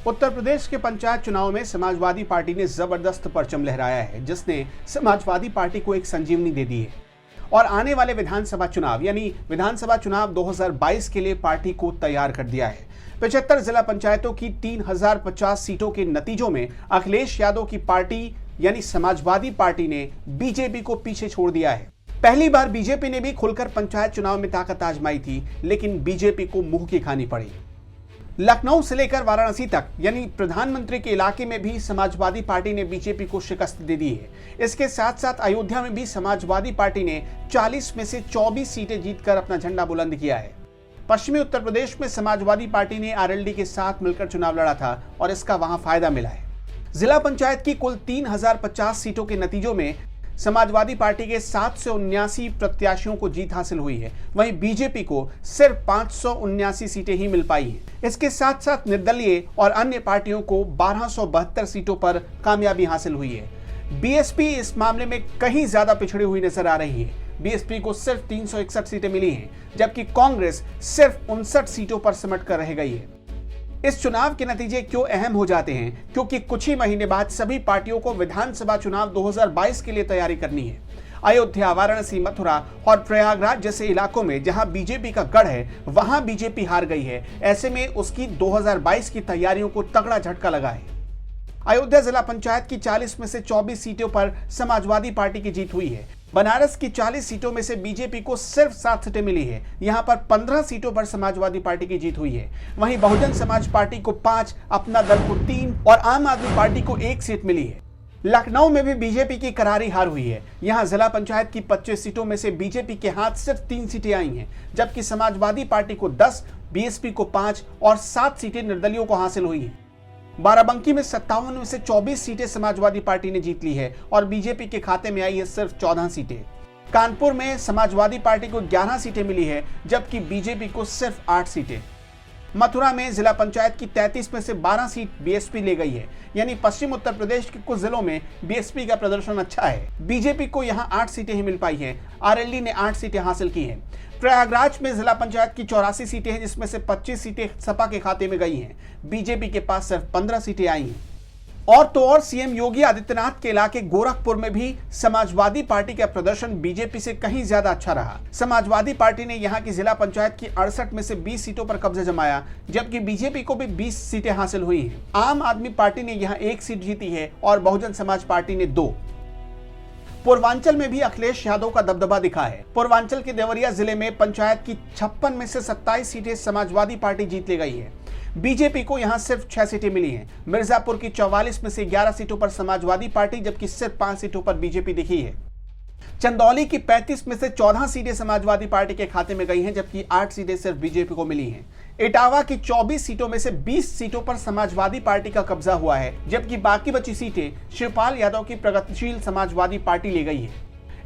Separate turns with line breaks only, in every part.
उत्तर प्रदेश के पंचायत चुनाव में समाजवादी पार्टी ने जबरदस्त परचम लहराया है, जिसने समाजवादी पार्टी को एक संजीवनी दे दी है और आने वाले विधानसभा चुनाव यानी विधानसभा चुनाव 2022 के लिए पार्टी को तैयार कर दिया है। 75 जिला पंचायतों की 3050 सीटों के नतीजों में अखिलेश यादव की पार्टी यानी समाजवादी पार्टी ने बीजेपी को पीछे छोड़ दिया है। पहली बार बीजेपी ने भी खुलकर पंचायत चुनाव में ताकत आजमाई थी, लेकिन बीजेपी को मुंह की खानी पड़ी। लखनऊ से लेकर वाराणसी तक यानी प्रधानमंत्री के इलाके में भी समाजवादी पार्टी ने बीजेपी को शिकस्त दे दी है। इसके साथ साथ अयोध्या में भी समाजवादी पार्टी ने 40 में से 24 सीटें जीतकर अपना झंडा बुलंद किया है। पश्चिमी उत्तर प्रदेश में समाजवादी पार्टी ने आरएलडी के साथ मिलकर चुनाव लड़ा था और इसका वहां फायदा मिला है। जिला पंचायत की कुल 3050 सीटों के नतीजों में समाजवादी पार्टी के 779 प्रत्याशियों को जीत हासिल हुई है, वहीं बीजेपी को सिर्फ 579 सीटें ही मिल पाई हैं। इसके साथ साथ निर्दलीय और अन्य पार्टियों को 1272 सीटों पर कामयाबी हासिल हुई है। बीएसपी इस मामले में कहीं ज्यादा पिछड़ी हुई नजर आ रही है। बीएसपी को सिर्फ 361 सीटें मिली हैं, जबकि कांग्रेस सिर्फ 59 सीटों पर सिमट कर रह गई है। इस चुनाव के नतीजे क्यों अहम हो जाते हैं? क्योंकि कुछ ही महीने बाद सभी पार्टियों को विधानसभा चुनाव 2022 के लिए तैयारी करनी है। अयोध्या, वाराणसी, मथुरा और प्रयागराज जैसे इलाकों में जहां बीजेपी का गढ़ है, वहां बीजेपी हार गई है। ऐसे में उसकी 2022 की तैयारियों को तगड़ा झटका लगा है। अयोध्या जिला पंचायत की 40 में से 24 सीटों पर समाजवादी पार्टी की जीत हुई है। बनारस की 40 सीटों में से बीजेपी को सिर्फ 7 सीटें मिली है। यहां पर 15 सीटों पर समाजवादी पार्टी की जीत हुई है। वहीं बहुजन समाज पार्टी को 5, अपना दल को 3 और आम आदमी पार्टी को 1 सीट मिली है। लखनऊ में भी बीजेपी की करारी हार हुई है। यहां जिला पंचायत की 25 सीटों में से बीजेपी के हाथ सिर्फ 3 सीटें आई हैं, जबकि समाजवादी पार्टी को 10, बीएसपी को 5 और 7 सीटें निर्दलियों को हासिल हुई है। बाराबंकी में 57 में से 24 सीटें समाजवादी पार्टी ने जीत ली है और बीजेपी के खाते में आई है सिर्फ 14 सीटें। कानपुर में समाजवादी पार्टी को 11 सीटें मिली है, जबकि बीजेपी को सिर्फ 8 सीटें। मथुरा में जिला पंचायत की 33 में से 12 सीट बीएसपी ले गई है, यानी पश्चिम उत्तर प्रदेश के कुछ जिलों में बीएसपी का प्रदर्शन अच्छा है। बीजेपी को यहां 8 सीटें ही मिल पाई हैं। आरएलडी ने 8 सीटें हासिल की हैं। प्रयागराज में जिला पंचायत की 84 सीटें हैं, जिसमें से 25 सीटें सपा के खाते में गई हैं। बीजेपी के पास सिर्फ 15 सीटें आई हैं। और तो और सीएम योगी आदित्यनाथ के इलाके गोरखपुर में भी समाजवादी पार्टी का प्रदर्शन बीजेपी से कहीं ज्यादा अच्छा रहा। समाजवादी पार्टी ने यहां की जिला पंचायत की 68 में से 20 सीटों पर कब्जा जमाया, जबकि बीजेपी को भी 20 सीटें हासिल हुई हैं। आम आदमी पार्टी ने यहां 1 सीट जीती है और बहुजन समाज पार्टी ने 2। पूर्वांचल में भी अखिलेश यादव का दबदबा दिखा है। पूर्वांचल के देवरिया जिले में पंचायत की 56 में से 27 सीटें समाजवादी पार्टी जीत ले गई है। बीजेपी को यहां सिर्फ 6 सीटें मिली हैं। मिर्जापुर की 44 में से 11 सीटों पर समाजवादी पार्टी, जबकि सिर्फ 5 सीटों पर बीजेपी दिखी है। चंदौली की 35 में से 14 सीटें समाजवादी पार्टी के खाते में गई हैं, जबकि 8 सीटें सिर्फ बीजेपी को मिली हैं। इटावा की 24 सीटों में से 20 सीटों पर समाजवादी पार्टी का कब्जा हुआ है, जबकि बाकी बची सीटें शिवपाल यादव की प्रगतिशील समाजवादी पार्टी ले गई है।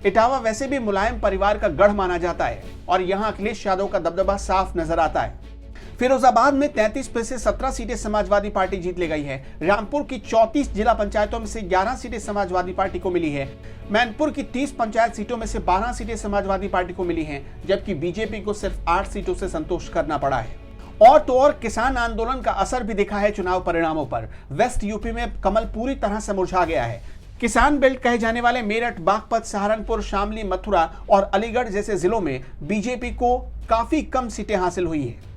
इटावा वैसे भी मुलायम परिवार का गढ़ माना जाता है और यहां अखिलेश यादव का दबदबा साफ नजर आता है। फिरोजाबाद में 33 में से 17 सीटें समाजवादी पार्टी जीत ले गई है। रामपुर की 34 जिला पंचायतों में से 11 सीटें समाजवादी पार्टी को मिली है। मैनपुर की 30 पंचायत सीटों में से 12 सीटें समाजवादी पार्टी को मिली हैं, जबकि बीजेपी को सिर्फ 8 सीटों से संतोष करना पड़ा है। और तो और किसान आंदोलन का असर भी दिखा है चुनाव परिणामों पर। वेस्ट यूपी में कमल पूरी तरह से मुरझा गया है। किसान बेल्ट कहे जाने वाले मेरठ, बागपत, सहारनपुर, शामली, मथुरा और अलीगढ़ जैसे जिलों में बीजेपी को काफी कम सीटें हासिल हुई है।